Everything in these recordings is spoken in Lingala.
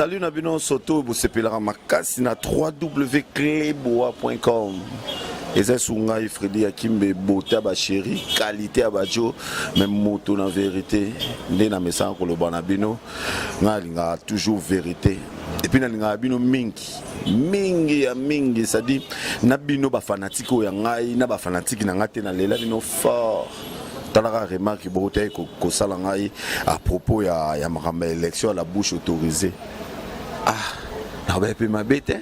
Salut Nabino Soto, vous s'appellerez Makasi na www.cleboa.com. Et c'est Sunga et Freddy Akimbe, beauté à ba chéri, qualité à ba jo, même moto en vérité. Né na message pour le Banabino, n'a toujours vérité. Et puis na bino mingi mingi, ça dit nabino ba fanatique ya ngai na ba fanatique na ngate na lela bino fort. Talara remarque beauté ko sala ngai à propos ya makamba élection à la bouche autorisée. Ah, na ba pe ma bête.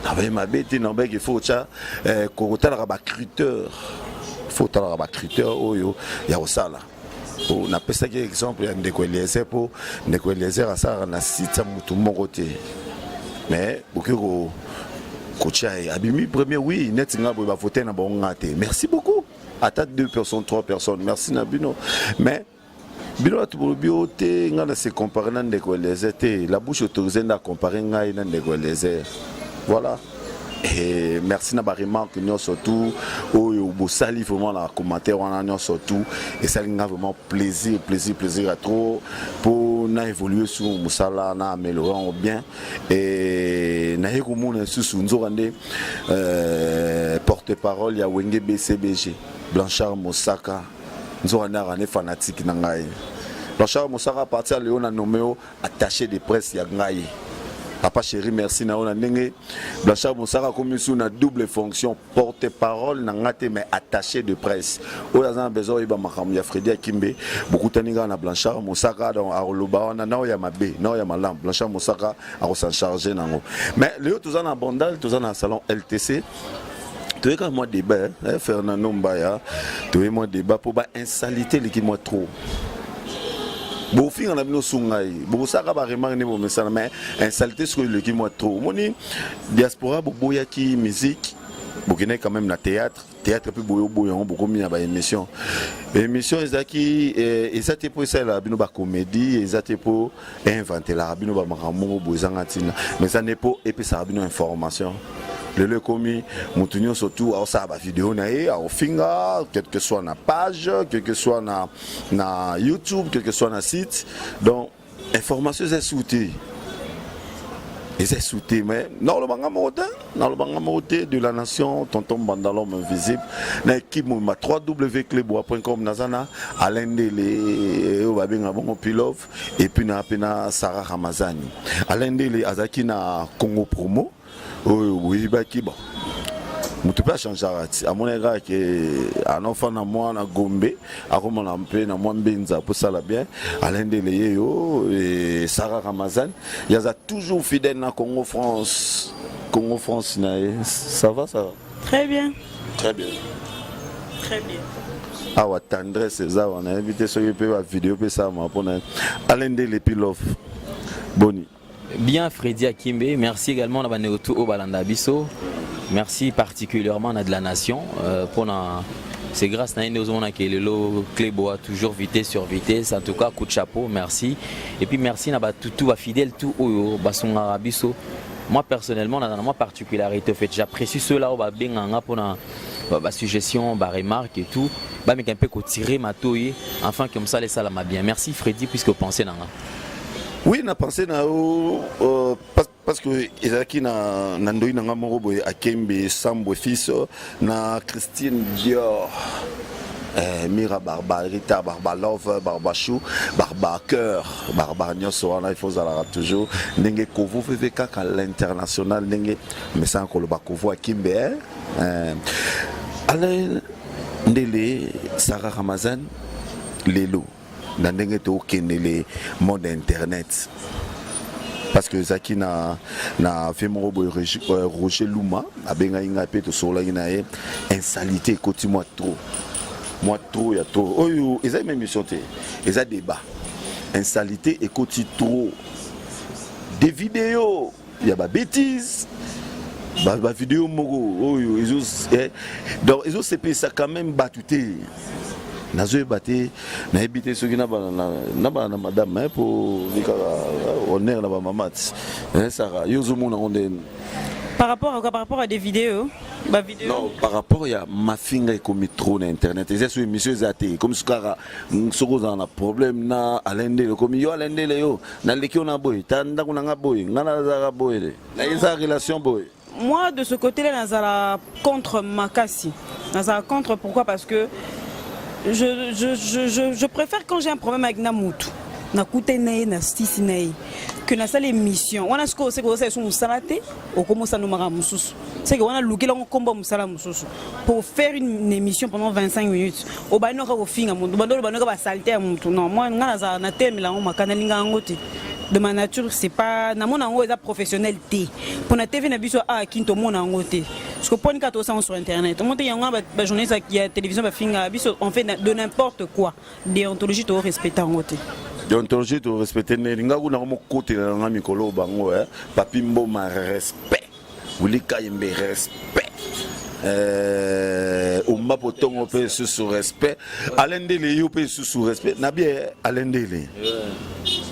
Na ba ma bête na ba il faut ça ko talara ba critère. Faut talara ba critère oyo ya osala. On a pesa qui exemple ya ndeko Eliezer pour ndeko Eliezer asa na site mutu mongote. Mais bokiko kocha abimi premier oui net nga ba voter na bon ngate. Merci beaucoup. Attaque 2 personnes, 3 personnes. Merci Nabino. Mais Bino tout bioté nga na se comparer na ndeko Eliezer te. La bouche autorisée na comparer nga na ndeko Eliezer. Voilà. Et merci na ba remarque nous surtout au bosali vraiment la commentaire on a surtout et ça a vraiment plaisir à trop pour na évoluer sur musala na améliorer bien et na yeko mona susu nzorande porte-parole ya Wenge BCBG Blanchard Mosaka nzoranda rane fanatique na ngai Blanchard Mosaka partir Léon a nommé attaché de presse ya ngai. Papa chéri, merci na ona ndenge Blanchard Mosaka comme sous na double fonction porte-parole na ngate mais attaché de presse. Oya besoin iba makam ya Freddy Akimbe beaucoup taninga na Blanchard Mosaka dans aroloba na ya mabe na ya malam Blanchard Mosaka a s'en charger nango. Mais le tout en bandal tout en salon LTC. Tu es quand moi débat Fernando Mbaya, tu es moi débat pour ba insalité l'équipe moi trop. Bon fin on a mis sungai bon ça ka ba remarquer bon message mais insalité sur le qui moi trop moni diaspora boya qui musique bokene quand même na théâtre plus boyo beaucoup mis na ba émission ezaki ezate pour ça la bino ba comédie ezate pour inventer la bino ba makambo bozanga tina mais ça n'est pas et puis ça bino information le commis montunyo surtout à ça ba vidéo na e au finga quel que soit na page quel que soit na YouTube quel que soit na site donc information est soutée et c'est soutenu mais dans le bangamote de la nation tonton Bandalom invisible na équipe ma www.cleboa.com nazana Alain Dele obabenga bongo Pilov et puis na pena Sarah Ramazani Alain Dele azaki na Congo Promo. Oui, bah qui bon. Je ne peux pas changer à mon égard que un enfant à moi na Gombe, à comment on peut na moi benza pour ça là bien. Alain Deleye et Sarah Ramazan, il y a toujours fidèle na Congo France ça va. Très bien. Ah ouais, tendresse c'est ça on a invité ceux qui peuvent la vidéo pour ça pour Alain Deleye Pilov. Boni. Bien Freddy Akimbe, merci également à Baneotu au Balanda Bisso. Merci particulièrement à de la nation pour c'est grâce à nous que le Cleboa toujours vitesse sur vitesse. En tout cas, coup de chapeau, merci. Et puis merci à tout fidèle tout au Basonga Bisso. Moi personnellement, dans ma particularité, en fait, j'apprécie ceux-là au Benganga pour la suggestion, la remarque et tout. Mais un peu tirer ma touille, enfin comme ça les salles m'a bien. Merci Freddy puisque vous pensez dans oui, na pensé na parce que ezaki na ndoi na ngamoro boy Akembe Sambo fils na Christine Dior Mira Barbarita Barbalove Barbachou Barbaker Barbarnios wana il faut zala toujours ndenge kovo VVK à l'international ndenge mais ça encore le bakovo Akembe Alain Ndele Sarah Ramazan Lelo dans le monde internet parce que Zaki na fait mon Roger Luma a benga inga pe to sola ina insalité côté moi trop il y a trop oh ils ont même chanté ils ont débat insalité et côté trop des vidéos il y a ba bêtises ba vidéo moko oh ils ont donc ils ont c'est ça quand même battuté nazo batté na habité ceux qui na madame pour honneur na ba mamat ça yozo mona onde Par rapport à des vidéos, non, par rapport à ma finga et comme trop na internet, c'est sur émission zaté comme ce cara soko za na problème na alende le comme yo alende le yo na leki on a boy tanda kuna nga boy ngana za boy na isa relation boy. Moi de ce côté-là nazala contre Makasi. Nazala contre pourquoi? Parce que je préfère quand j'ai un problème avec Namutu. Na kute nae na stisi nae que na salle émission on a ce que c'est que ça sont salate au commence à nous mara mususu c'est que on a looké là on combat musala mususu pour faire une émission pendant 25 minutes au bano ka ofinga mundu bando bano ka ba salté mundu non moi ngana za na thème là on makana linga ngote de ma nature c'est pas na mona ngo eza professionnel té pour na TV na biso a kinto mona ngote parce que pour une carte sur internet monter yanga ba journaliste qui a télévision ba finga biso on fait de n'importe quoi déontologie to respecter ngote. Déontologie to respecter ninga kuna mo côté na mikolo bango papi mboma respect wuli kayembe respect au mapotongo pe sous respect alendele yo pe sous respect na bien alendele.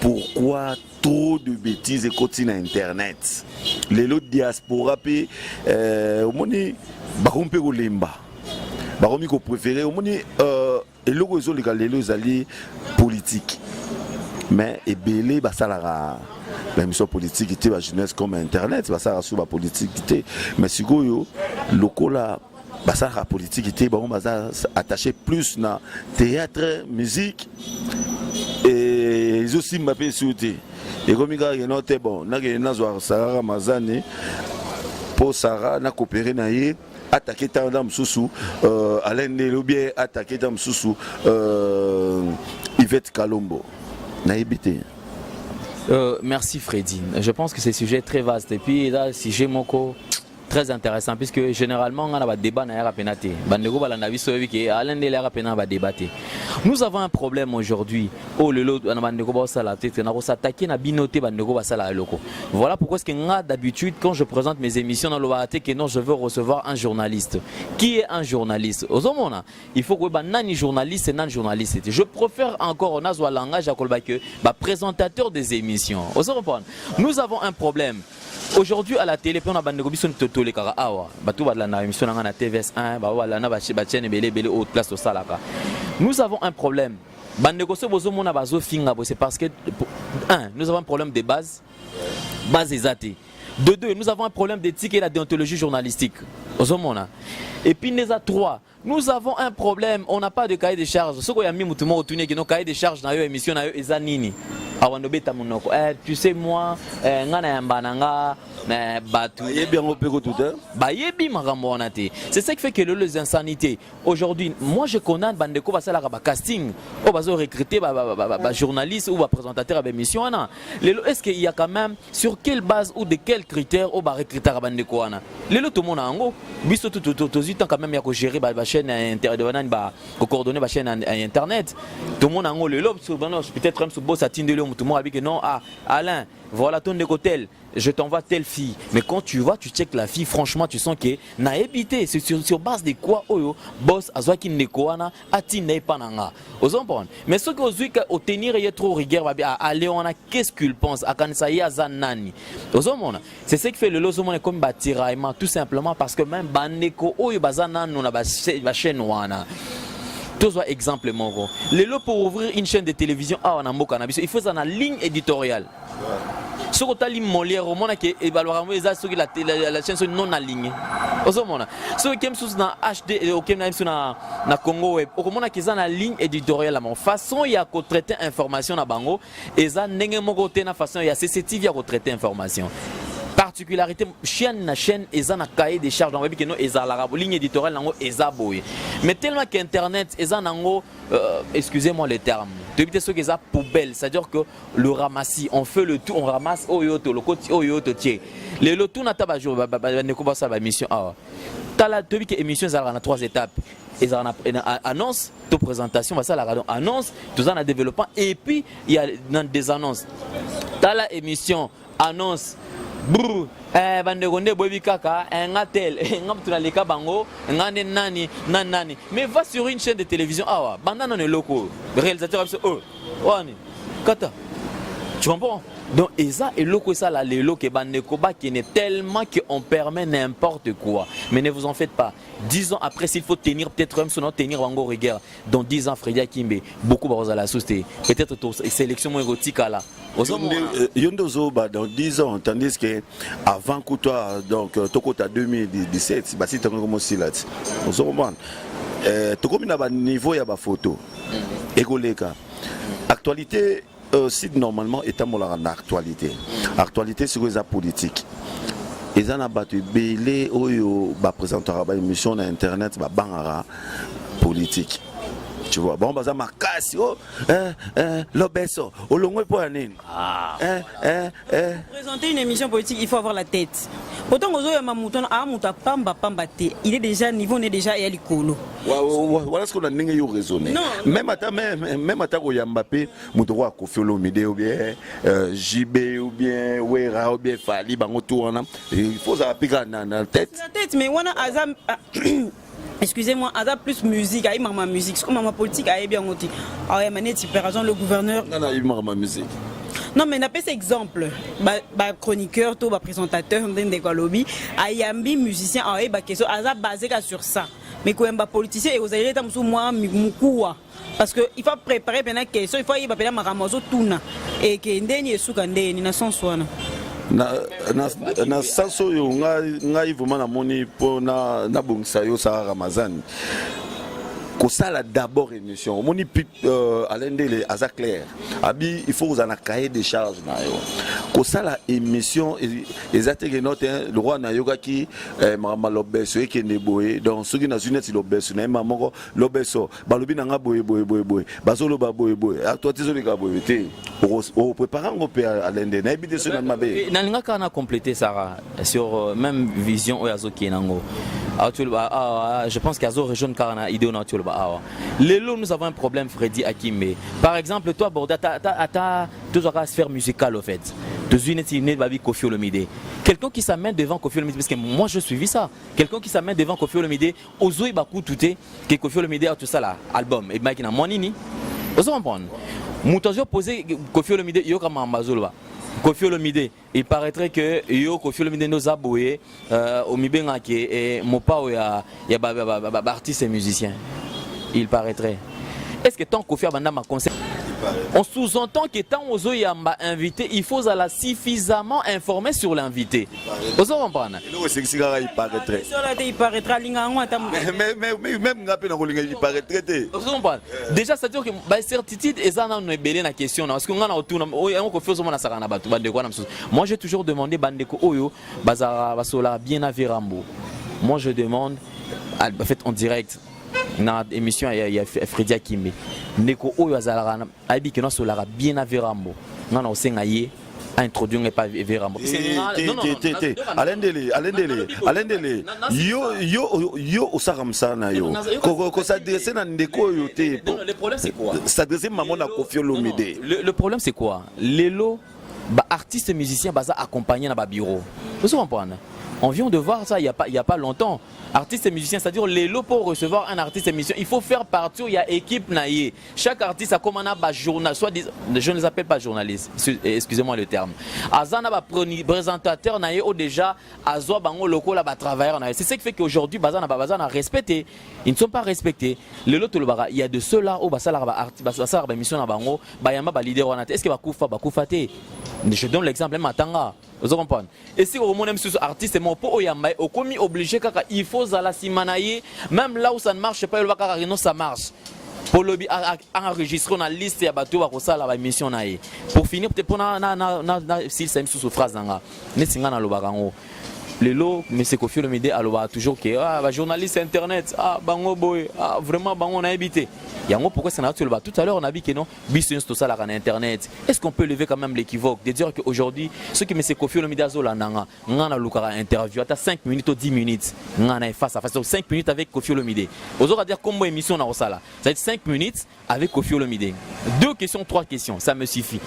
Pourquoi trop de bêtises et continue internet les lots diaspora pe au moni bakompe ko lemba bakomi ko préférer au moni eloko zo les alliés politiques. Mais et belé basalara la mission politique était la jeunesse comme internet basara sur la politique était mais si goyo lokola basara politique était bon basa attaché plus na théâtre musique et ils aussi m'appellent souté et comme il y a noté bon na zo Sarah Mazani pour Sarah na coopérer na yé attaquer Tandam Soussou Alain Nelobie attaquer Tandam Soussou Yvette Kalombo. Merci Freddy. Je pense que c'est un sujet très vaste. Et puis là, si j'ai mon co très intéressant, puisque généralement on a un débat dans la pénalité. Nous avons un problème aujourd'hui. Voilà pourquoi d'habitude quand je présente mes émissions dans le que non, je veux recevoir un journaliste. Qui est un journaliste? Il faut que nani journaliste et non journaliste. Je préfère encore un langage à présentateur des émissions. Nous avons un problème. Aujourd'hui à la télé, on a des émissions de les Karawa, la émission na TVS 1, place au Salaka. Nous avons un problème. C'est parce que nous avons un problème de base exatée. De deux, nous avons un problème d'éthique et la déontologie journalistique. Et puis, nous avons un problème, on n'a pas de cahier de charges. Ce qu'on a mis nos cahier de charges dans l'émission, tu sais, moi, c'est ça qui fait que les insanités. Aujourd'hui, moi je connais Bandeko Basala casting, on va recruter journaliste ou présentateur de l'émission. Est-ce qu'il y a quand même sur quelle base ou de quels critères on va recruter Bandeko? Tout le monde a un go. Quand même, il y a gérer la chaîne internet, coordonner la chaîne internet. Tout le monde a un go. Peut-être même sous boss à Tindelo, tout le monde a dit que non, Alain, voilà ton hôtel, je t'envoie telle fille. Mais quand tu vas, tu checkes la fille, franchement, tu sens que n'a habité. C'est sur base de quoi, boss, à qui n'est quoi, à ti n'est pas nanga. Mais ce que vous au tenir, il y a trop rigueur, à Léona, qu'est-ce qu'il pense, à Kansaï, à Zanani. C'est ce qui fait le losomon comme batiraillement, tout simplement parce que même Baneko, Bazanan, on a la chaîne Wana. Tout soit exemple, mon gros. Pour ouvrir une chaîne de télévision, il faut une ligne éditoriale. Ce que tu as Molière, la chaîne non alignée. Ce qui est sur HD, au Congo Web, au moment qu'ils ont la ligne éditoriale, la façon il y a traiter information à Bango, et ça n'est pas façon il y a CCTV à traiter information. Particularité chaîne et un cahier des charges dans le web et la ligne éditoriale nango boy. Mais tellement qu'internet et excusez-moi les termes. Depuis ce qu'ils a poubelle, c'est-à-dire que le ramassis, on fait le tout, on ramasse oyoto le côté oyoto tiens. Les lotos n'a pas joué ne commence à mission ah. T'as la depuis que émission ça a 3 étapes. Et ça annonce de présentation, ça la annonce, tout en développement et puis il y a des annonces. T'as la émission annonce brr bandegonde bobi kaka ngatel ngamtuna leka bango ngane nani mais va sur une chaîne de télévision awa bandana ne loko réalisateur wani kata tu comprends Donc eza eloko ça la lelo ke bandeko ba qui est tellement qu'on permet n'importe quoi. Mais ne vous en faites pas. 10 ans après, s'il faut tenir peut-être même son tenir Wango Rigueur dans 10 ans Freddy Akimbe beaucoup va la société. Peut-être ton sélection érotique là. Yondo Zoba dans 10 ans, tandis que avant que toi, donc Tokota 2017, bah si tu as commencé là, on se comprend. Tu comme un niveau il y a des photos. Égoleka. Actualité, si normalement est en actualité. Actualité sur les politiques. Ils ont battu belé ou présentera une émission sur internet bangara politique. Tu vois, bon, bah, ma casse, l'obeso, au long pour année. Présenter une émission politique, il faut avoir la tête. Autant que il est déjà niveau, on est déjà à l'école. Voilà ce qu'on a raisonné. Même à Mbappé, Moudroa Kofi Olomide ou bien JB ou bien Wera ou bien Fali, il faut appliquer dans la tête. La tête, mais on a Azam. Excusez-moi, Ada plus musique, aïe ma musique, comme ma politique aïe bien oti. Ah ouais, mané par exemple le gouverneur. Non non, aïe ma musique. Non mais n'a pas cet exemple. Ba chroniqueur, tout ba présentateur, ndende quoi lobby, ayambi musicien, aïe ba question, Ada basé sur ça. Mais quand même politicien et vous allez être sous moi mukuwa. Parce que il faut préparer bien la question, il faut y ba pela maramazo tuna et que ndeni esuka ndeni na sans soin. Na sanso yo ngai vraiment na moni po na bongisa yo sa Ramazan ko sala d'abord émission moni Alain Dele aza clair abi il faut vous en cahier des charges na yo ko sala émission ezateke note le roi na yoga ki mama lobeso ekende boye donc soki na unité lobeso na mama lobeso balobi na nga boye bazolo ba boye toi tizoli ka boye te au préparer ngo pe Alain Dele na ebite so na mabe na linga kana compléter Sarah sur même vision oyazo ki nango. Je pense qu'Azo région Karana idée naturelle. Lélo, nous avons un problème, Freddy Akimbe. Par exemple, toi, Borda, tu as une sphère musicale au fait. Tu es Kofi Olomide. Quelqu'un qui s'amène devant Kofi Olomide, parce que moi je suivi ça. Quelqu'un qui s'amène devant Kofi Olomide, Ozo Ibaku Touté, que Kofi Olomide a tout ça là, album, et Mike n'a monini. Vous comprenez? Moutazo posé Kofi Olomide, Yoka Mambazolba. Kofi Olomide, il paraîtrait que yo Kofi Olomide nous a boué au Mibengake et Mopa ya artiste et musicien. Il paraîtrait. Est-ce que tant Kofi Abanda m'a conseillé? On sous-entend que tant Ozo Yamba invité, il faut aller suffisamment informer sur l'invité. Vous comprenez? Il paraîtrait. Il paraîtra même il paraîtrait. Vous comprenez? Déjà, c'est-à-dire que la certitude est dans une belle question. Parce que moi, j'ai toujours demandé Bandeko Oyo, Basola bien à Virambo. Moi, je demande, en fait, en direct. Dans l'émission, il y a Freddy Akimbe. Neko Oyo Azalara, Abi Keno Solara bien à Virambo. Non, non, c'est Naye. Introduire pas Virambo. Alain Dele. Yo osaramsa na yo. Ko s'adresser na ndeko yo te. Le problème c'est quoi? S'adresser maman na Kofi Olomide. Le problème c'est quoi? Lélo, artiste musicien baza accompagné dans ba bureau. Vous comprenez? On vient de voir ça il y a pas longtemps. Artiste et musicien, c'est-à-dire les lots pour recevoir un artiste et musicien, il faut faire partie, il y a équipe naïe. Chaque artiste a comme un journaliste, soit je ne les appelle pas journalistes, excusez-moi le terme. Azana ba présentateur naïe ou déjà Azo bango loko là ba travailleur naïe. C'est ce qui fait qu'aujourd'hui bazana respecté, ils ne sont pas respectés. Les lots il y a de ceux-là où basala ba artiste, basala ba mission na bango, ba yamba ba leader wana. Est-ce que ba kufate? Je donne l'exemple Matanga. Vous comprenez? Et si au monde sur artiste et mon pot oyamba au commis obligé kaka il faut à la simanaye même là où ça ne marche pas il va kaka non ça marche pour le enregistrer dans la liste ya bato ba ko sala ba émission naye pour finir peut-être pour na s'il s'aime sous phrase nanga ne singa na lobaka ngo lelo monsieur Kofi Olomide aloba toujours que ba journaliste internet bango boy vraiment bango na habité yango pourquoi ça na tout à l'heure on a dit que non biso tout ça là en internet. Est-ce qu'on peut lever quand même l'équivoque de dire que aujourd'hui ceux qui monsieur Kofi Olomide azola nanga ngana lukara interview à 5 minutes ou 10 minutes ngana face à face 5 minutes avec Kofi Olomide ozoka dire comment émission na osala ça va être 5 minutes avec Kofi Olomide 2 questions 3 questions ça me suffit.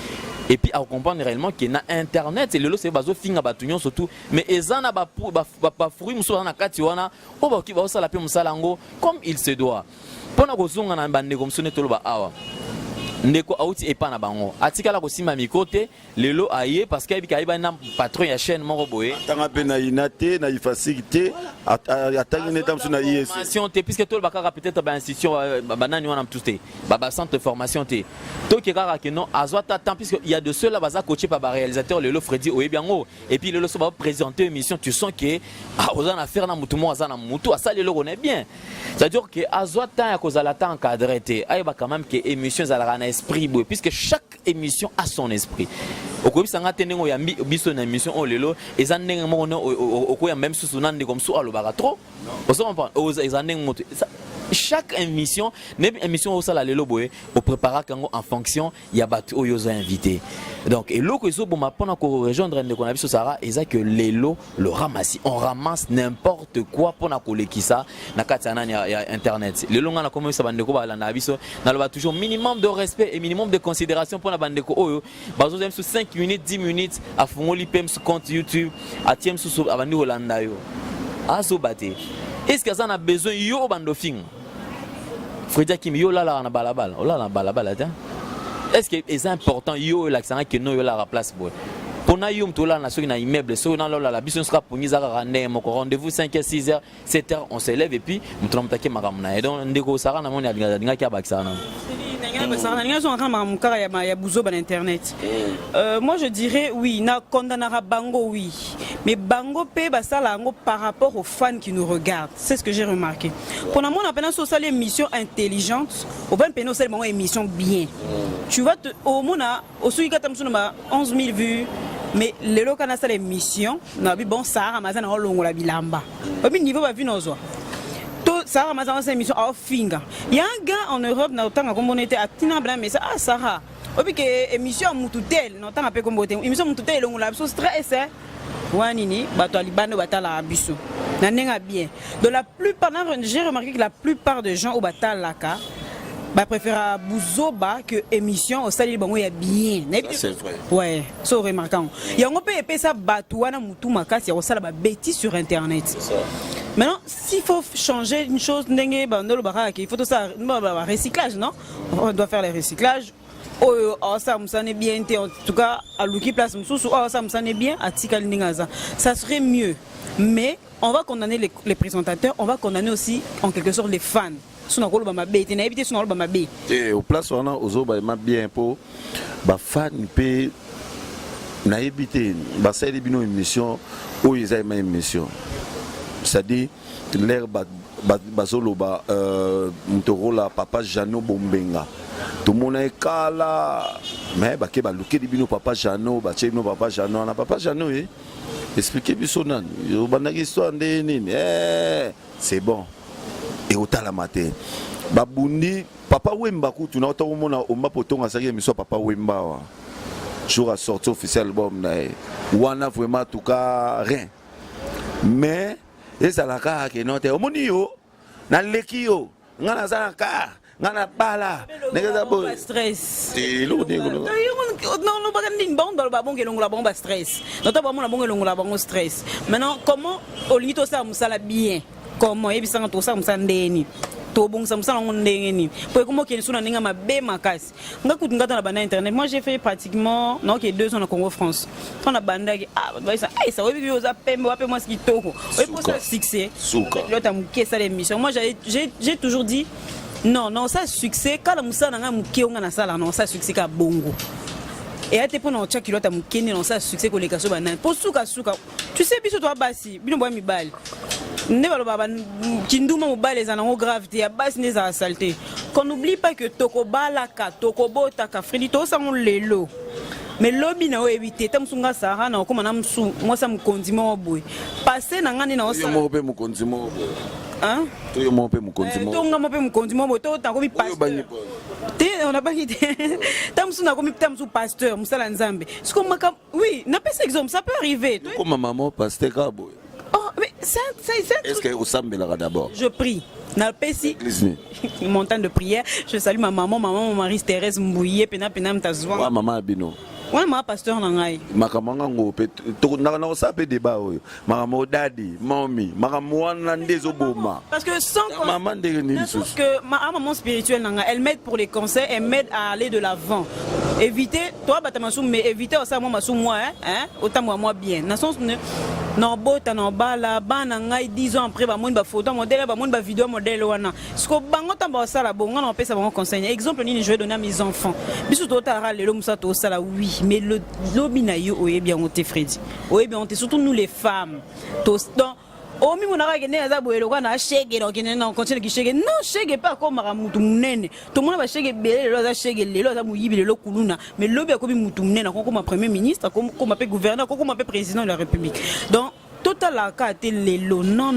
Et puis à comprendre réellement que na internet le c'est bazo finga batunyo surtout mais ezana ba fruit musala na kati wana o ba ki ba osala pe musala ngo comme il se doit. Pona kozonga na bande comme sonné toloba awa ndeko auti epa na bango atikala kosimba micro te lelo aye parce que ayebika ayeba na patron ya chaîne moko boye atanga mpe na ina te na ifasiki te atangi neta mosu na IEC formation te puisque tolo bakaka peut-être institution banani wana tous te centre de formation te toki kaka que non azwa tant puisque il y a de ceux-là baza coaché par ba réalisateur lelo Freddy oyebiango et puis lelo so ba présenter émission tu sens que oza na faire na mutu mo aza na mutu asa lelo connaît bien c'est-à-dire que azwa tant ya kozala tant encadré te ayeba quand même que émission zala na esprit boy puisque chaque émission a son esprit okobisanga te ndenge ya biso na émission o lelo eza ndenge moko no okoya même susu na ndenge comme so alobaka trop ozo comprendre eza ndenge moto chaque émission même émission au sala lelo boy au prépara kango en fonction ya batu oyo zo invité donc et loko eso boma pona ko rejoindre ndeko na biso Sarah eza que lelo le ramassi on ramasse n'importe quoi pona ko lekisa na katana ya internet lelo ngana comme ça bandeko ba na biso na loba toujours minimum de respect et minimum de considération pona bandeko oyo bazo même sous 5 minutes 10 minutes a fungoli pem sur compte YouTube a tiem sous abandi Holanda yo azo baté est-ce que ça a besoin yo bandofing Freddy Kim yo là na balabala oh là na balabala est-ce que c'est important yo l'accent que no yo la place boy pona yo mto là na so na immeuble so na la biso sera poniza rande mon rendez-vous 5h 6h 7h on se lève et puis mto mtake makamna et donc ndeko Sarah na moni alinga ki abakisa na moi je dirais oui, na condamnera bango oui, mais bango pe basala ngo par rapport aux fans qui nous regardent, c'est ce que j'ai remarqué. Pour la mon appel social émission intelligente, au ben peno seulement émission bien. Tu vois au mona au suika tamsuna 11 000 vues. Mais les locaux na sala émission, na bi bon ça ramazana olongo la bilamba. Au niveau ba vu nozo. Sarah m'a dit émission à Finga. Il y a un gars en Europe, dans le temps comme on était à Tinabla, mais ça, Sarah. Et puis que émission Moututel, dans le temps après comme on était, émission Moututel, on l'a stress, Wanini, bato Libano, batala abisu. Nanenga bien. De la plupart, j'ai remarqué que la plupart des gens au batalaka, préfèrent Bouzoba que émission au Sali Bango est bien. C'est vrai. Ouais, c'est remarquant. Il y a un peu épais ça batouana moutou makas, il y a aussi la bêtise sur internet. C'est ça. Maintenant, s'il faut changer une chose, il faut tout ça, recyclage, non? On doit faire le recyclage. Oh, ça me bien, en tout cas, à l'ouki place, ça me bien, à Tikal Ningaza. Ça serait mieux. Mais on va condamner les présentateurs, on va condamner aussi, en quelque sorte, les fans. Et au place, on a aux bien pour les fans, na éviter, ça y est une émission où ils ont une émission. C'est-à-dire l'air bazolo mutorola papa Jano Bombenga tout le monde est kala mais ke ba luke bino papa Jano ba chebino papa Jano na papa Jano expliquer biso nan yo bandaki histoire ndeni c'est bon et otala matin babundi papa Wemba kutu na otomona omba potonga saki émission papa Wemba wa jour à sortir officiel album na wana vraiment tout cas rien mais et ça la car que non te omoni yo na leki yo ngana za car ngana bala nega bo stress te lo ne non ba nding bon dans ba bon que longo la bomba stress non ta ba mon la bon longo la bon stress maintenant comment au limite ça musala bien comment et bisanga to ça musandeni to bon ça musala ngondengeni pour comment que suna ninga mabe makasi ngakutu ngata na bana internet moi j'ai fait pratiquement non que 2 ans en Congo France on a bandaki ça oui yo za pembe wape moi ce qui toko oui pour ça succès l'autre muké ça l'émission moi j'ai toujours dit non ça succès quand la musala nga muké on na sala non ça succès ka bongo et à te prendre chaque kilote mukeni non ça succès ko les kaso banane pour suka tu sais biso toi basi bino boy mi bal ne baba kinduma mobile za nango gravité ya basi ne za saleté qu'on n'oublie pas que tokobalaka tokobotaka Freddy to sango lelo mais lobi na éviter tamsunga Sarah na ko mana msu moi ça me condiment boy passer na ngani na o sa mo pe mo condiment hein to yo mo pe mo condiment to ngamo pe mo condiment bo to ta ko mi pasteur on n'a pas idée tamsuna ko mi tamsu pasteur musala nzambe ce qu'on maka oui n'a pas exemple ça peut arriver comme maman pasteur ka boy. Mais ça est-ce que vous savez d'abord? Je prie. N'a pas si montant de prière. Je salue ma maman Marie Thérèse Mbouye pena mtazwa. Maman Abino. wana ma pasteur na ngai makamanga ngope to na sa pe débat oyo makamo dadi mami makamo wana ndezo boma parce que sans maman ndenge ni parce que ma maman spirituelle na ngai elle m'aide pour les conseils, elle m'aide à aller de l'avant. Éviter toi batamasu mais éviter ça moi hein autant moi bien na sens non bota non bala bana ngai 10 ans après ba monde ba photo modèle ba monde ba vidéo modèle wana sko bango tamba sala bonga na pesa bango conseil exemple ni je vais donner à mes enfants biso to tara lelo musa to sala oui mais le lobby na yo oye bien on te Freddy oye bien on te surtout nous les femmes to donc oh mi mona ka ne za boyelo kwa na shege donc na continue ki shege non shege pas comme mutu munene to mona ba shege belé lelo za shege lelo za muyibi lelo kuluna mais lobby ko bi mutu munene ko comme premier ministre comme pe gouverneur comme pe président de la république donc total la carte lelo non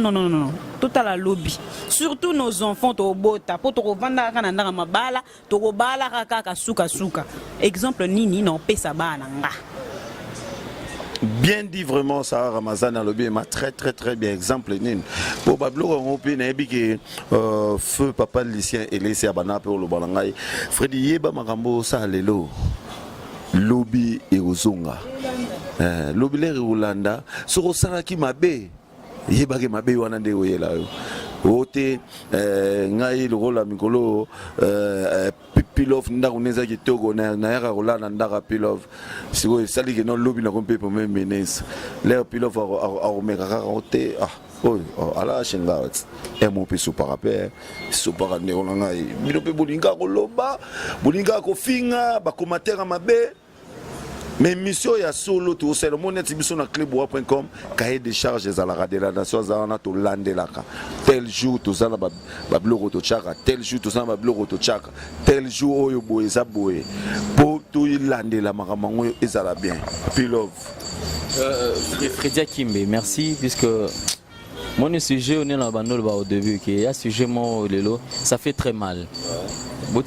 total la lobby surtout nos enfants to bota po to vanda kana ndanga mabala to ko bala kaka suka exemple nini non pesa bana nga. Bien dit vraiment Sarah Ramazan à lobby m'a très bien exemple nin pour bablo on peut na que feu papa lycéen et laisser abana pour le balangai Freddy yeba makambo sa lelo lobby et ozonga lobby le Rolanda soko sala ki mabe yeba ke mabe wana nde oyela yo ote ngai le rôle mikolo pilov ndako neza kitoko na yaka rolanda ndaka pilov siko sali ke non lobby na kompe pour même menace le pilov a omeka ka ote ala shengawat mo pe super rappel super ne on ngai bino pe bolinga ko loba bolinga ko finga ba commentaire mabe. Mais mission ya solo to c'est le monet biso na clubwa.com cahier des charges à la radio de la nation za to landelaka tel jour to za ba bloko to chaka tel jour to za ba bloko to chaka tel jour oyo boye za boye po to landela makamango ezala bien puis love Freddy Akimbe merci puisque mon sujet on est là au début que y a sujet mon lelo ça fait très mal. Vous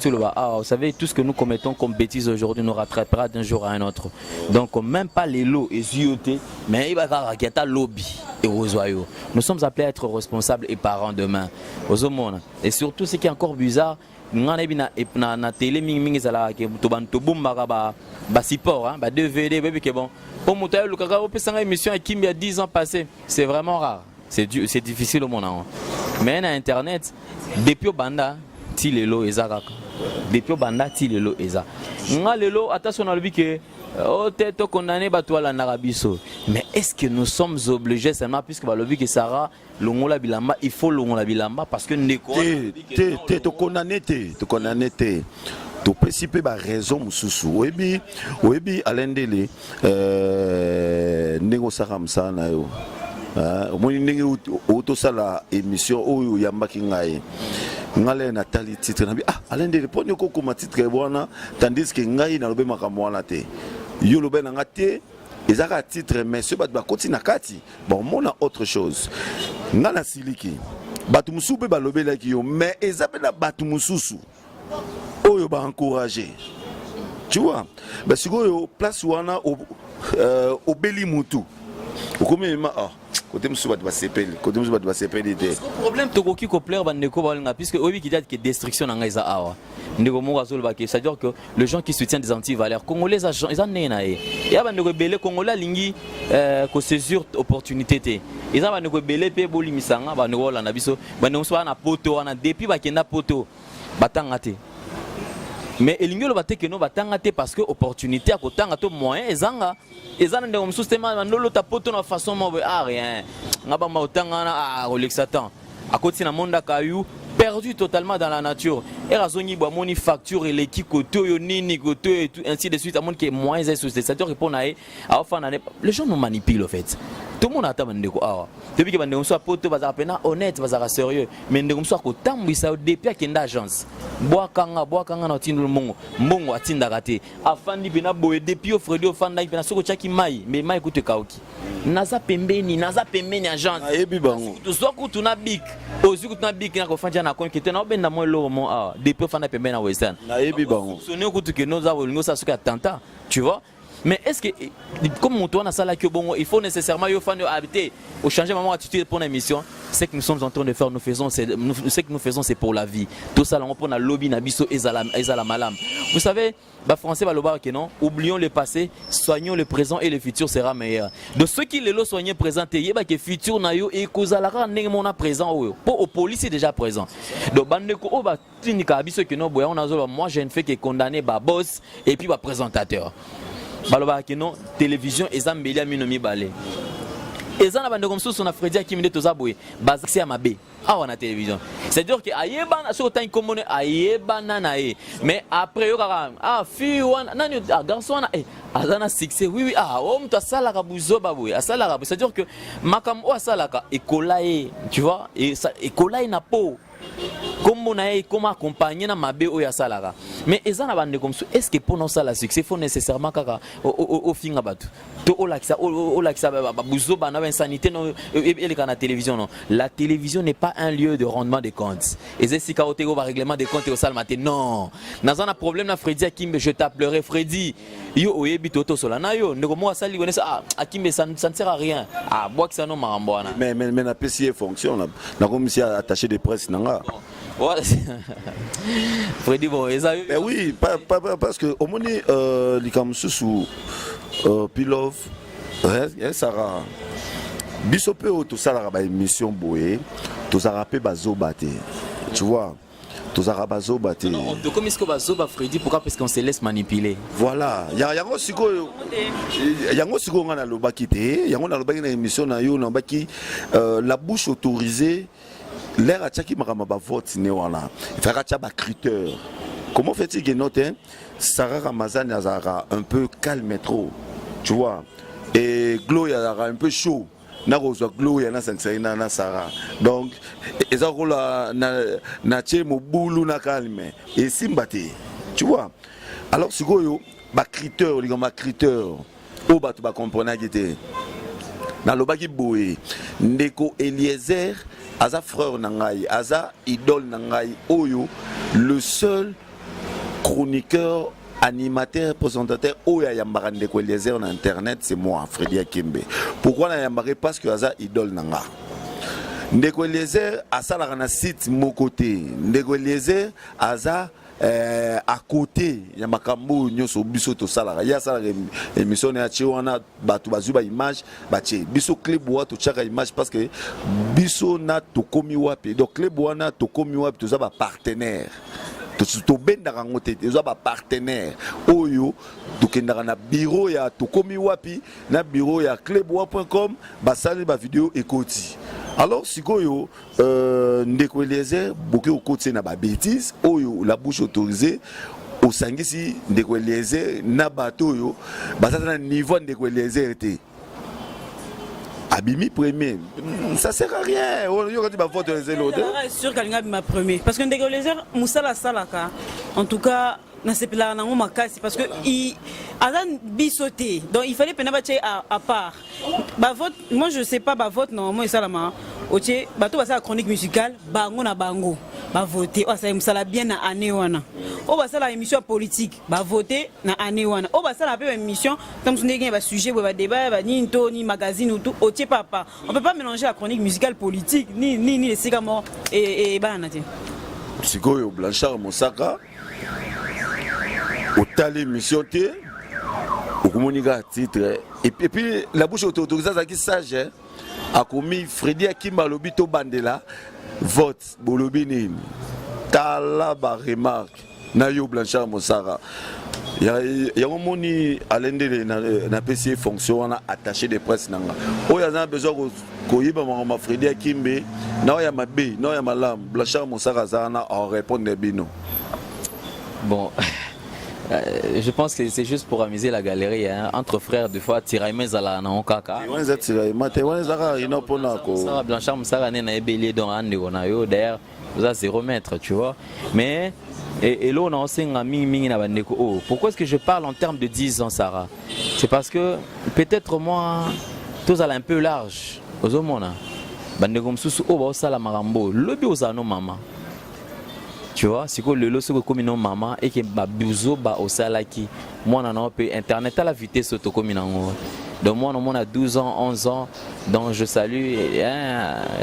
savez, tout ce que nous commettons comme bêtises aujourd'hui nous rattrapera d'un jour à un autre. Donc, même pas les lots et zioté, mais il va y avoir un lobby et aux oiseaux. Nous sommes appelés à être responsables et parents demain. Et surtout, ce qui est encore bizarre, nous avons na télé support, DVD, bon. Pour une émission il y a 10 ans passés, c'est vraiment rare. C'est difficile au monde. Mais na Internet, depuis au banda, tilelo ezaka depuis banda tilelo eza nga lelo attention na que to condamné batwala na rabiso mais est-ce que nous sommes obligés seulement puisque ba lobi que Sarah longola bilamba il faut longola bilamba parce que ndeko to condamné to principe ba raison mususu oyebi alendele ndeko sakamsa na yo omoni ndenge otosala émission oyo yambaki ngai ngale Nathalie titre na bi alende le poni ko koma titre bwana tandis que ngai na lobe makambo wana te yo lobe na ngate ezaka titre mais ce bat ba koti na kati bon mona autre chose ngala siliki batu mususu ba lobe la ki yo mais ezape na batu mususu oyo ba encourager tu vois ba sikoyo place wana au beli mutu okomema côté mususu bat ba sepeli côté mususu bat ba sepeli te problème to koki ko plaire bandeko balinga puisque obi ki dit que destruction nga eza awa ndeko mo azol ba que c'est à dire que les gens qui soutiennent des anti-valeurs congolais ils en nena e ya bandeko belé congolais lingi ko saisir opportunité te eza bandeko belé pe bolimisanga bandeko la na biso bandeko so na poto wana depuis ba kenda poto batanga te mais elingelo bateke no batanga te parce que opportunité à kotanga to moyen ezanga ezana ndeko msustema mandolo tapoto na façon mo rien ngaba mautanga na relaxatant à côté na monde kayu perdu totalement dans la nature et razoni bo moni facture et l'équipe koto yo nini koto et tout ainsi de suite à monde qui est moins c'est-à-dire répondre à enfin les gens nous manipulent en fait tout le monde attend ndeko awa depuis que bandeko so poto baza pena honnête baza sérieux mais ndeko so ko tambwisa depuis akenda agence boakanga na tindu mbongo atinda kate afandi pena boye depuis au Freddy ofanda pena soko chaki mai mais mai kutu kaoki naza pembeni agence ayebi bango to so kutu na big ozu kutu na big na ko fanja na kon kete na obenda mo lo mo depuis ofanda pembeni na western ayebi bango sonné kutu ke noza bolingo sa soka tanta tu vois mais est-ce que comme mon toit na sala que bon il faut nécessairement yo fan habiter au changer maman attitude pour l'émission, c'est que nous sommes en train de faire nous faisons c'est ce que nous faisons c'est pour la vie. Tout ça là on prend la lobby na biso ezala malam. Vous savez bah français va le voir que non, oublions le passé, soignons le présent et le futur sera meilleur. De ceux qui le soigner présent et bah que futur na yo et kozalaka ndenge mona présent pour au police est déjà présent. Donc bandeko o ba clinica biso que non boya on a moi je ne fais que condamner ba boss et puis ba présentateur. Baloba que non télévision ezambeli aminomi balé. Ezana bande comme ça on a Freddy Akimide tozaboye bazaxi à mabe ah on a télévision c'est-à-dire que ayebana sur temps commune ayebana nae mais après yo kaka ah fi wana nani garçon wana azana succès oui ah homme to sala ka buzoba boye asala ka c'est-à-dire que makam o asala ka ekolae tu vois et ça ekolae na po comme on a comment accompagner na mabe o ya salaka mais ezana bande comme ça est-ce que pour nous ça la succès faut nécessairement kaka au finga batu to o lakisa buzoba na insanité non et la télévision non la télévision n'est pas un lieu de rendement des comptes et c'est si kaotego va règlement des comptes au salle matin non dans un problème na Freddy Akimbe je t'appellerai Freddy yo oyebi toto solana yo ndeko mo asali connaît ça Akimbe ça ne sert à rien ah bois que ça non marambona mais na PCA fonction na comme si attaché de presse nanga ouais Freddy bon et ça mais oui parce que au moni likamsusu Pilov Sarah bisope tout ça la émission boé tout ça rappé bazobate tu vois tout ça rabazobate non comme est-ce que bazoba Freddy pourquoi parce qu'on se laisse manipuler voilà yango siko ngana lobaki te yango na lobaki na émission na yo na baki la bouche autorisée l'air a tchaki makama ba vote ne wana il fera tcha ba critère. Comment fait-il que notre Sarah Ramazan Azara un peu calme trop, tu vois, et Glo Yazara un peu chaud. Na reçoit Glo yana sansana na Sarah. Donc ezakola na tche mobulu na calme et simbate, tu vois. Alors sikoyo ba critère, les gars critère, o ba tu ba comprendre que na lobaki boye ndeko Eliezer aza frère nangai aza idole nangai oyo le seul chroniqueur, animateur, présentateur, Oya Yambara Ndeko Eliezer sur internet, c'est moi, Freddy Akimbe. Pourquoi na Yambara? Parce que Aza idole nanga. Ndeko Eliezer a ça la site mon côté. Ndeko Eliezer Aza à côté Yamakambo nyoso biso to sala. Ya sala émission na chiwana batu bazuba image bache. Biso clip wa to chaka image parce que biso na to komi wapi. Donc clip wa na to komi wapi to za ba partenaire. To bendaka ngote ezo ba partenaire oyo tokendaka na bureau ya tokomi wapi na bureau ya clubwa.com basali ba vidéo ekoti alors sikoyo ndeko Eliezer boke okoti na ba bêtises oyo la bouche autorisée au sangisi ndeko Eliezer na bato oyo basata na niveau ndeko Eliezer te Abimi premier, ça sert à rien. On y a dit ma vote de zélo. C'est sûr qu'elle ma premier. Parce que Ndeko Eliezer Moussala Salaka, en tout cas, na sepela na ngoma kasi parce que il azan bisoté. Donc il fallait penabache à part. Ba vote, moi je sais pas ba vote normalement et salama. Oche, bato basa chronique musicale, bango na bango. Ba voter, oh ça Moussala bien na année wana. Oh ba ça la émission politique, ba voter na année wana. Oh ba ça la émission, comme on est ba sujet, ba débat, ba ni into ni magazine ou tout. Oche papa, on peut pas mélanger la chronique musicale politique ni les sigamo et banati. Sikoyo Blanchard Mosaka. Au tali mission T, au communiqué titre. Et puis la bouche autorisée à qui sage a commis Freddy Akimba Lobito Bandela vote Bolobini Talaba remarque Nayo Blanchard Mosara. Il y a un moni à l'endé na PCA fonction on a attaché de presse nanga. Oh ya besoin ko yiba ma Freddy Akimbe na ya mabe na ya malam Blanchard Mosara zana en répondre bino. Bon. Je pense que c'est juste pour amuser la galerie hein. Entre frères des fois tiraimez à la naokaka. Blanchard Moussara n'est pas belé dans un de d'ailleurs vous avez 0 mètre tu vois mais et là on a aussi un ming na bandeko oh pourquoi est-ce que je parle en termes de 10 ans Sarah c'est parce que peut-être moi tous allez un peu large aux hommes bandeko msusu oh ba sala marambo lobi aux ano mama Tu vois, c'est que le lot, c'est comme une maman et que ma biso ba au salaki. Moi, on a peu internet à la vitesse auto comme une ango. Donc moi, on a 12 ans, 11 ans. Donc je salue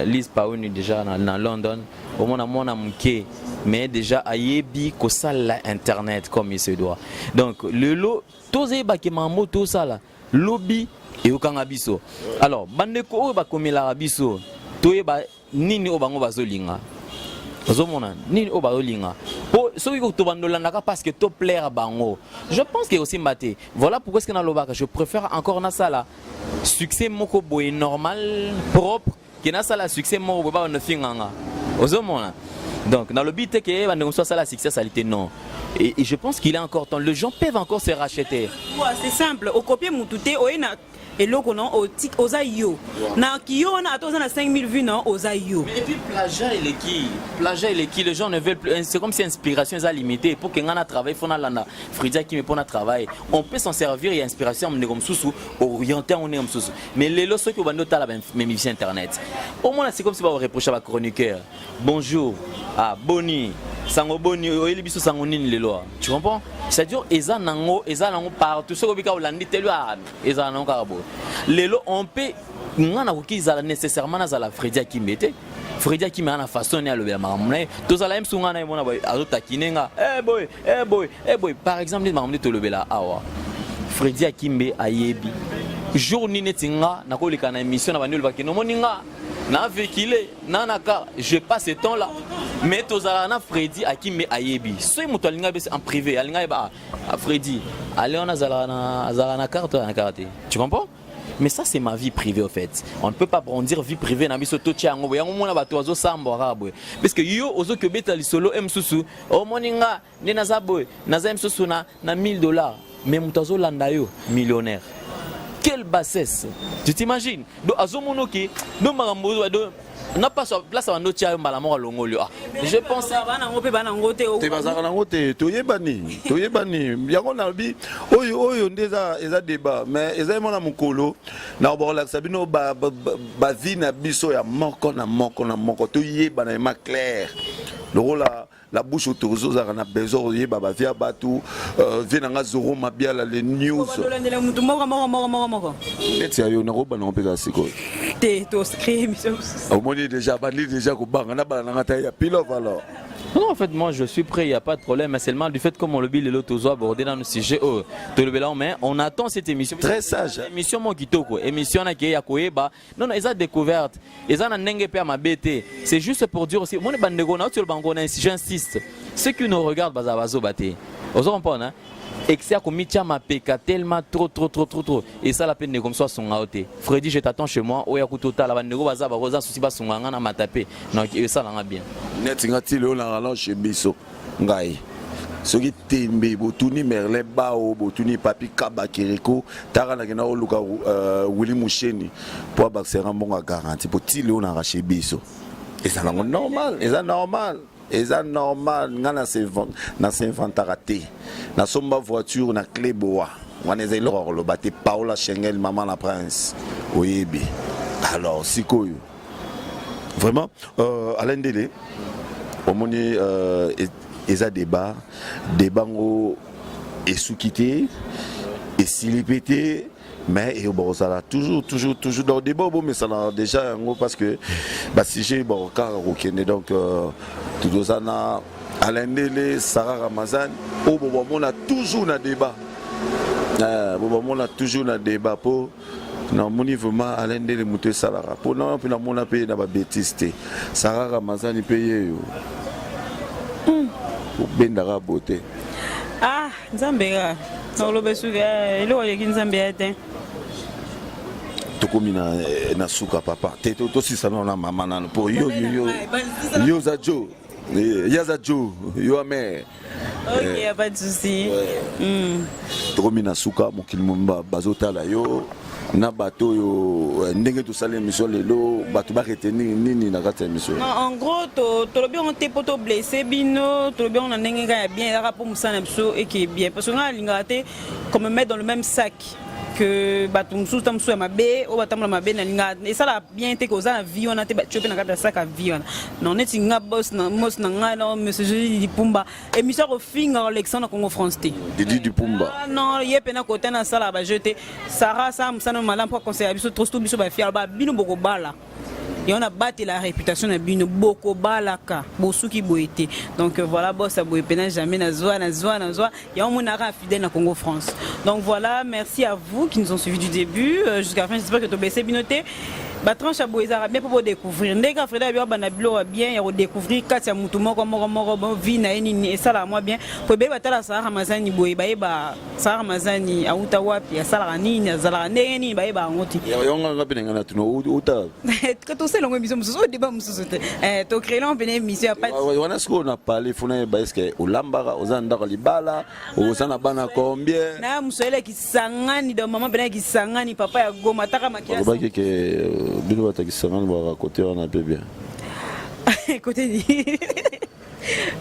Lise Paouni déjà dans London. Au moins, on a manqué. Mais déjà, à Yebi, que ça internet comme il se doit. Donc le lot, tous les bas qui m'ont tout ça là, lobby et au kangabiso. Alors, bandeko ba comme la biso, tout ba nini au bango bazolinga. Ni au bazolinga. Pour ceux qui ont parce que to plaire bango. Je pense que aussi maté. Voilà pourquoi est-ce que dans le je préfère encore na ça là. Succès moko boy normal, propre, que na ça là succès moko ba on finganga. Ozomona. Donc dans le but que on soit ça la succès salité non. Et je pense qu'il est encore temps. Les gens peuvent encore se racheter. C'est simple. Au copier moutouté, et là on a aux aïeux. Na qui on a 5000 vues non aux aïeux. Mais puis plagiat il est qui les gens ne veulent plus, c'est comme si l'inspiration est limitée pour que ngana travail fona lana Frida qui me pona travail on peut s'en servir et inspiration on est comme sous orienté on est comme sous mais les lots ceux qui vont noter la même internet au moins c'est comme si on reproche à chroniqueur bonjour boni sango boni oyeli biso sango nini les lois tu comprends c'est-à-dire eza nango partout ce que bika olandi telu eza nango karabo lelo on peut ngana kokizala nécessairement na la Frida qui mette Frida qui m'a façonné à le maman tous à la même sungana et mon aboy azota kinenga boy par exemple les maman te lever là awa Frida Kimbe ayebi jour ni netinga na kolika na émission na bandu le bakino moninga na vekile na naka je passe ce temps là mais tozala na Freddy Akimbe ayebi so muto alinga bese en privé alinga ba Freddy allez on azala na carte na carte tu comprends mais ça c'est ma vie privée au fait on ne peut pas brandir vie privée na biso to tiango yango mona bato azo sambo rabwe parce que yo ozo ke beta lisolo msusu o moninga ne nazaboy naza msusu na $1000 mais muto azo landa yo millionnaire. Quelle bassesse. Tu t'imagines? Donc, à ce moment-là, n'a pas sa place à notre chien malamor longolio. Je pense à Toyebani. Yagona bi oyo ndeza eza débat mais eza mona mukolo na bola sabino ba vina biso ya moko toyeba na ma clair. Le rôle la bouche autorisée on a besoin de baba via batu venanga zoro mabiala les news c'est yo na roba na mpeka siko te to scream au moins déjà ko banga na bana ngata ya pilove alors. Non, en fait, moi je suis prêt, il n'y a pas de problème, mais seulement du fait comme on le dit, les autres abordé dans le sujet, on attend cette émission. Très sage. Émission Mokitoko, émission qui est à Koeba. Non, ils ont découverte, ils ont un ma BT. C'est juste pour dire aussi, moi, j'insiste, ceux qui nous regardent, bazabazo baté. Vous comprenez, hein? Et que c'est comme ma péka tellement trop et ça la peine de comme ça son aoté Freddy je t'attends chez moi oya kutotal la bandego baza ba rosa souci ba songanga na matape donc ça langa bien net ngati le la la chez biso ngai soki tembe botuni merle bao botuni papi kabakiriko tara na kena oluka Willy Musheni pour baxera mbonga garantie pour ti le na chez biso et ça normal et ça normal ngana s'inventara te na somba voiture na clé boa wana ezali lor lo baté Paola Schengel maman la prince oyebi alors sikoyo vraiment Alain Dele omoni eza débat ngo esukité et silipété mais et bon ça là toujours dans le débat bon mais ça là déjà parce que bah si j'ai bon car okende donc tout ça na Alain Dele Sarah Ramazan au bon on a toujours un débat on a toujours un débat pour non mon niveau vraiment Alain Dele muté salara pour non puis on a payé na ba bêtise Sarah Ramazan il paye yo pour bendara beauté nzambega na lobe suga ile wa yeki nzambega te tokomi na suka papa te to si ça na maman na pour yo za Joe yaza Joe yo amé OK pas de souci tokomi na suka mokili momba bazotala yo na bato yo ndenge to sala émission lelo bato ba retenir nini na kati émission en gros to lobi on te poto blessé bino to lobi on a ndenge ga bien la pour musana biso et qui est bien parce que on a lingate comme mettre dans le même sac que bato mususu ta mususu ya mabe o batambola mabe na linga esala bien te koza na vie wana te batio pe na kati ya saka vie wana non neti nga boss na mos na ngai na monsieur Julie Dipumba émission kofinga Alexandre Congo France te Didi Dipumba non ye pe na côté na sala ba jeté Sarah Sam sana malam pour conseiller biso trop biso ba fier ba bino boko bala. Et on a battu la réputation de Bino Boko Balaka, Bosuki Boete. Donc voilà, boss à Boepena, jamais na zoa. Et on m'a fidèle na Congo France. Donc voilà, merci à vous qui nous ont suivis du début jusqu'à la fin. J'espère que tu as baissé Binoté. Batranche à Boezara bien pour découvrir. Ndé ka Freda bien banabilo bien et redécouvrir Katia Mutumo comme vie na ni et ça là moi bien. Pour bé batala Sahara Mazani Boe ba Sahara Mazani a Utawapi a Sala ni a Zala ni ba ngoti. Yonga ngapena na tuno uta. Que tout c'est longue émission mususu débat mususu to créer une bonne émission pas. Wana ce qu'on a parlé funa ba est-ce que olambaka ozanda libala ozana bana combien? Na muswele kisangani do maman bena kisangani papa ya goma taka makiasi. Ba que Bino batakisangani ba côté wana pe bien. Côté ni.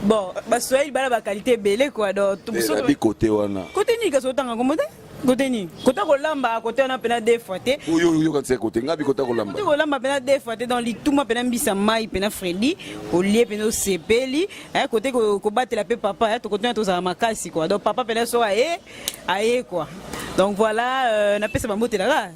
Bon, ba soyez bala ba qualité belé quoi donc tout ça. Bi côté wana. Côté ni ka sotanga komote? Côté ni. Côté kolamba côté on a pena deux fois té. Yo quand c'est côté ngabi côté kolamba. Côté kolamba pena deux fois té dans li tout ma pena mbisa mai pena Freddy, au lieu pena sepeli, côté ko battre la pe papa, to côté to za makasi quoi. Donc papa pena so aé quoi. Donc voilà, on a fait ça bambote là.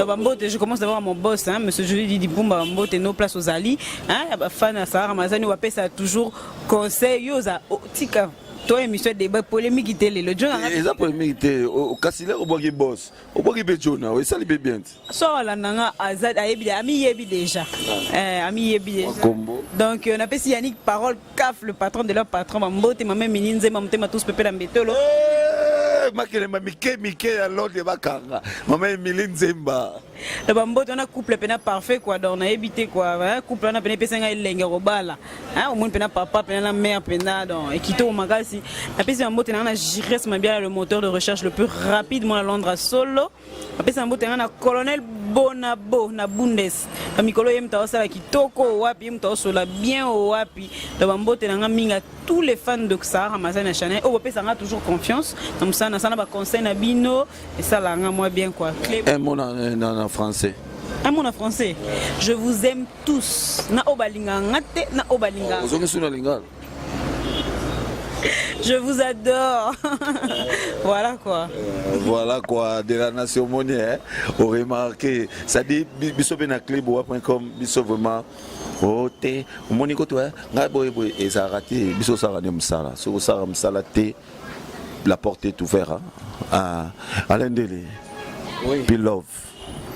Bambote, je commence d'avoir mon boss, hein, monsieur Julie Dipumba bambote nos places aux Ali, hein, fan à Sahara Mazani on appelle ça toujours conseil yoza tika. Toi émission débat polémique télé le journal. Et ça polémique télé au Kassile au bogi boss, au bogi bejona, oui ça libé bien. So la nanga Azad ayebi ami yebi déjà. Ami yebi déjà. Donc on appelle Yannick Parole Caf le patron de leur patron bambote maman Mininze mamtema tous pepé la mbetolo. Makele Mike alors de bakanga maman Emilie Nzemba le bambo on a couple pena parfait quoi donc on a évité quoi hein couple on a pena pesa ngai lenge robala hein au moins pena papa pena la mère pena donc et quito au magasi la pesa bambo on a géré bien le moteur de recherche le plus rapide moi à Londres solo la pesa bambo on a colonel Bonabo na Bundes la mikolo yemta osala kitoko wapi yemta osola bien wapi le bambo on a minga tous les fans de Sahara Mazani Chanel au pesa on a toujours confiance comme ça na ba conseil na bino et ça là moi bien quoi un mot en français. Un mot en français. Je vous aime tous. Na obalinga ngate na obalinga. Je vous adore. Voilà quoi. Voilà quoi, de la nation monière, on remarque, ça dit, bisobenaclebo.com, biso vraiment, oh, te, moniko toi, ngaboy, et ça a raté, biso sarane msala, so sara msala te, la porte est ouverte, Alain Dele, puis love.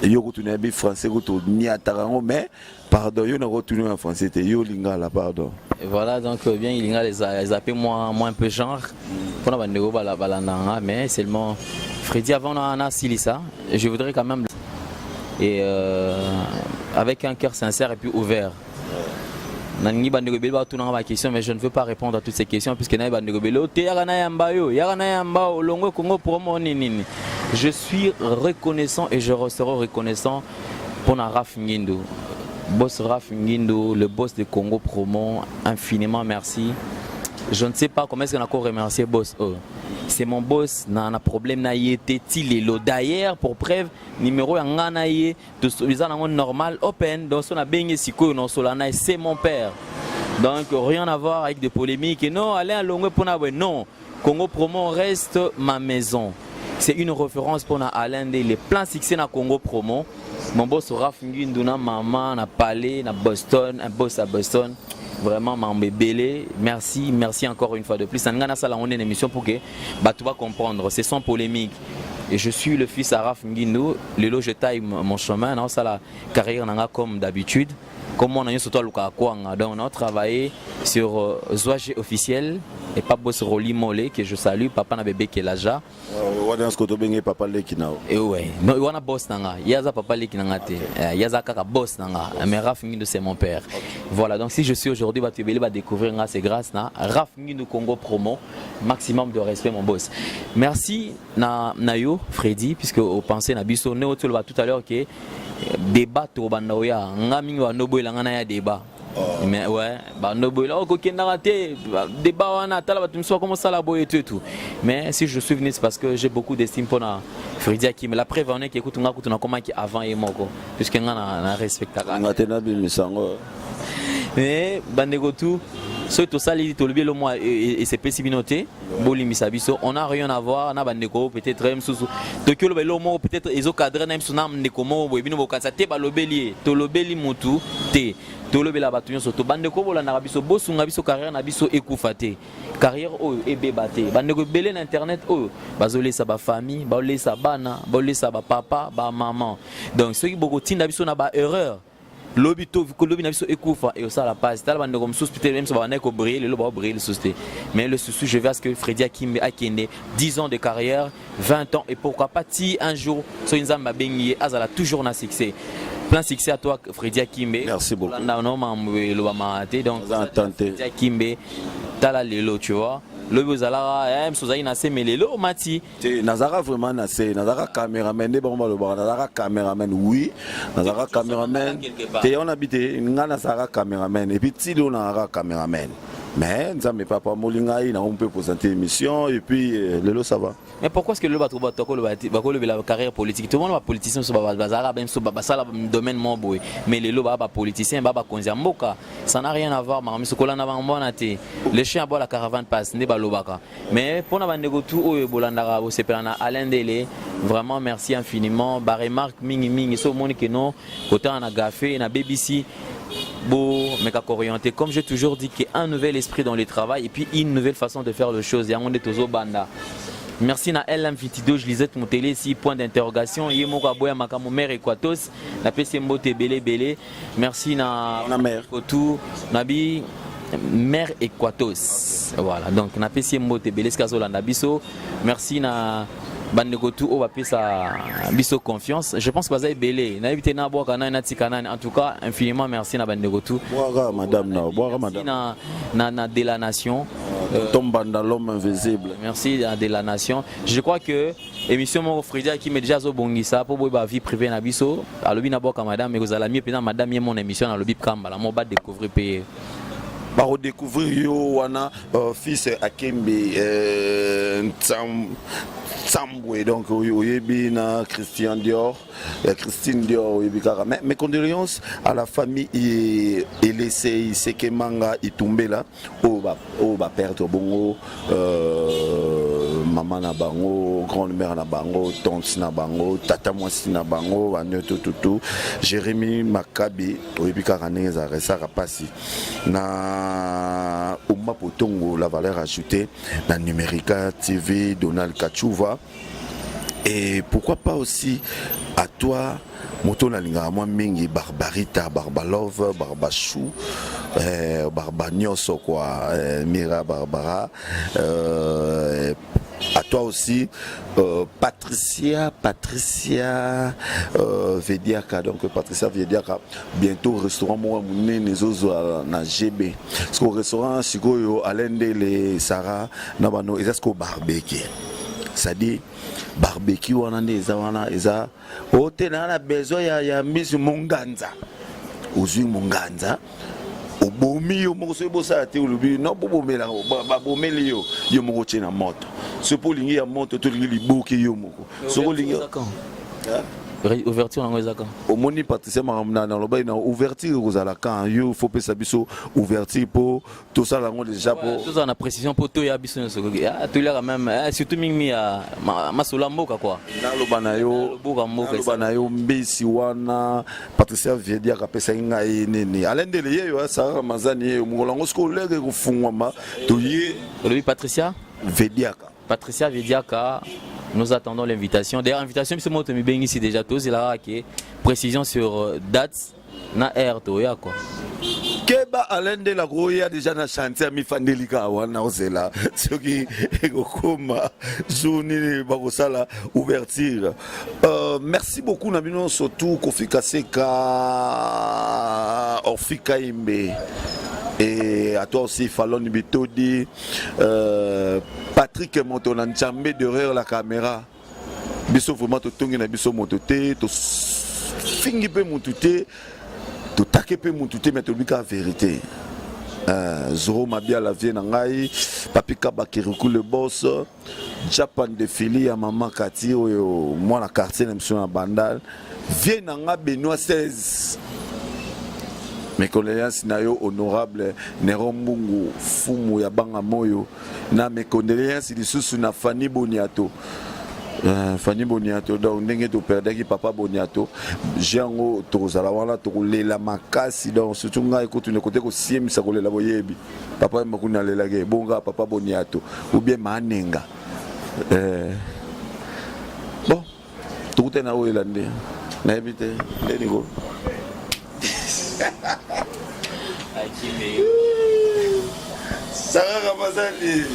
Et yo retourné bien français ni à Tarango mais pardon yo na retourné en français te yo lingala pardon. Et voilà donc bien il y a les appels moi un peu genre pour na bandego balanda mais seulement Freddy avant on a Silisa je voudrais quand même et avec un cœur sincère et puis ouvert. Nani bandego belo ba tuna ba question mais je ne veux pas répondre à toutes ces questions puisque na bandego belo te yaka na yamba olongo Congo promo nini. Je suis reconnaissant et je serai reconnaissant pour Raf Ngindo. Boss Raf Ngindo, le boss de Congo Promo, infiniment merci. Je ne sais pas comment est-ce qu'on a encore remercié boss. C'est mon boss, n'a un problème na yété tilelo. D'ailleurs, pour preuve, numéro ngana yé, de solizan normal open, donc on a baigné siko non solana, c'est mon père. Donc rien à voir avec des polémiques et non, allez à longue pour non. Congo Promo reste ma maison. C'est une référence pour Alain Dele. Les plans fixés dans Congo Promo. Mon boss Raf Ngindo na maman na Palais na Boston, un boss à Boston. Vraiment m'embébélé. Merci, merci encore une fois de plus. On a une émission pour que tu vas comprendre. C'est sans polémique. Et je suis le fils à Raf Ngindo. Le je taille mon chemin. Dans la carrière comme d'habitude. Comme on a surtout donc on a travaillé sur Zouage officiel et pas boss Roli Molé que je salue papa na bébé qui est là. Papa Lekinao. Et ouais, non on a boss nanga, yaza papa Lekinanga te, yaza kaka boss nanga, mais Raf Ngindo c'est mon père. Voilà, donc si je suis aujourd'hui tu vas découvrir c'est grâce à Raf Ngindo Congo Promo, maximum de respect mon boss. Merci Nayo Freddy puisque au pensé na biso néo tout à l'heure que débat to bandoya ngami wa nobo ilanga na ya débat Mais ouais, bando boy là, ok, n'arrêtez, débat on a, t'as là, tu me sois comment ça la boy et tout. Mais si je suis venu, c'est parce que j'ai beaucoup d'estime pour la Freddy Akim. La preuve on est qui écoute, on a comment qui avant et moi quoi, puisque on a respecté. On a tenu bien misango. Mais bandego tout. So tout ça les tout le bien le mois et c'est possibilité boli misabiso on a rien à voir na bandeko peut-être même sous tokyo le lomo peut-être ils ont cadré même sous nam ndeko mo boy bino bokanza te ba lobeli to lobeli mutu te to lobela batunyo so to bandeko bola na biso bosunga biso carrière na biso ekufa te carrière oyo ebeba te bandeko belé na internet oyo bazolesa ba famille bazolesa bana bazolesa ba papa ba maman donc ceux qui beaucoup tinda biso na ba erreur lobito kolobi na biso ekufa et ça la passe tala bande comme souspeter même ça va na ko briller le ba briller souci mais le souci je veux à ce que Freddy Akim Akende 10 ans de carrière 20 ans et pourquoi pas ti un jour so nzamba bengi azala toujours na succès plein succès à toi Freddy Akimbe merci beaucoup non le ba maté donc Freddy Akimbe tala lelo tu vois le bozala msozali na semelelo mati nazara vraiment na se nazara cameraman ne bon le bar nazara cameraman oui nazara cameraman te on habite nga nazara cameraman et puis ti on nazara cameraman mais nzambe papa molinga ina on peut présenter émission et puis lelo ça va mais pourquoi est-ce que le bateau la carrière politique tout le monde va politicien so bazara même so basala domaine mon boy mais lelo ba politicien ba konzia mboka ça n'a rien à voir mais ce kola na ba mbona te les chiens boit la caravane passe ne ba lobaka mais pour na bandeko tout oyo bolandaka bo sepela na Alain Dele vraiment merci infiniment ba remarque mingi so moni que non côté na gafé na BBC beau mais qu'à orienté comme j'ai toujours dit qu'il y a un nouvel esprit dans le travail et puis une nouvelle façon de faire les choses. Il y a un tozo banda. Merci na LM Vitido, je lisais mon télé ici point d'interrogation. Yemo kaboya makamu mère Equatos, na PC Mbote belé. Merci na mère Kotu, nabi mère Equatos. Voilà. Donc na PC Mbote belé skazolanda biso. Merci na bandeko tout on va payer sa biso confiance. Je pense que ça est belé. Na évité na boire kana na tikana. En tout cas, infiniment merci na bandeko tout. Boire madame na boire madame. Na de la nation. Tombe dans l'homme invisible. Merci de la nation. Je crois que émission mon Freddy qui met déjà zo bongisa pour boire vie privée na biso. A lobi na boire madame mais vous allez mieux pendant madame y mon émission na lobi kamba la mo ba découvrir payer. Bah redécouvrir yo wana fils Akembe Tsambwe donc oyebi na Christian Dior Christine Dior oyebi kaka mais mes condoléances à la famille et laissé Sekemanga Itumbela o ba perdre bongo maman na bango grand-mère na bango tante na bango tata mwasi na bango anyoto tutu Jérémy Makabi oyebi kaka neza resaka pasi na Ouma Potongo la valeur ajoutée na Numérica TV Donald Kachouva et pourquoi pas aussi à toi moto na linga moi mingi Barbarita Barbalove Barbachou Barbagnoso quoi Mira Barbara à toi aussi Patricia Vediaka donc Patricia Vediaka bientôt restaurant moi munene zozo na GB parce que restaurant sikoyo Alain Dele Sarah na bano ezasco barbecue c'est-à-dire barbecue wana ndeza wana eza hôtel na besoin ya misu monganza uzwi monganza obomi yo moko so bosa te olubi no bobomela babomeli yo moko tena moto so po lingi ya moto to lingi liboki yo moko so ko lingi ouverture nango ezaka omoni Patricia Maramna na loba na ouverture kozala quand yo faut pesa biso ouverture pour tout ça lango déjà pour tout ça na précision pour to ya biso nyonso ah to lera même surtout mingi ya masola mboka quoi na loba na yo loba na yo mbisi wana Patricia Viedia ka pesa ngai nini alendele yeyo Sarah Mazani yeyo mulango sko lege kufungwa ma to ye le Patricia Vediaka. Nous attendons l'invitation. D'ailleurs, l'invitation, c'est moi qui suis ici déjà tous. Il a précision sur date, na air, quoi. Keba Alain de la Goya déjà na chantier mi fandelika wana ozela soki ekokoma journée bakosala ouverture merci beaucoup na bino surtout kofika seka Orfika Imbe et à toi aussi Fallon Bitodi Patrick Montona Njambe derrière la caméra biso vraiment to tongi na biso mototé to fingi pe mototé to atake pe mutu te mais tolobika vérité. Zoro Mabia la vie nangai, Papika Bakirikou le boss, Japan de Fili à Maman Kati, moi la quartier n'aime à Bandal, vient nanga Benoît 16. Mes condoléances nayo honorable Nero Mbungu Fumu ya Banga Moyo, na mes condoléances lisusu na Fanny Boniato. Fanny Boniato donc ndenge to perdaki papa Boniato jango tozala wana tokolela makasi donc surtout ngai ko tune côté ko siemisa kolela boyebi papa makuna lelage bonga papa Boniato ou bien manenga bon tout na o elande na ebite ndeni go Akime Sara Ramazani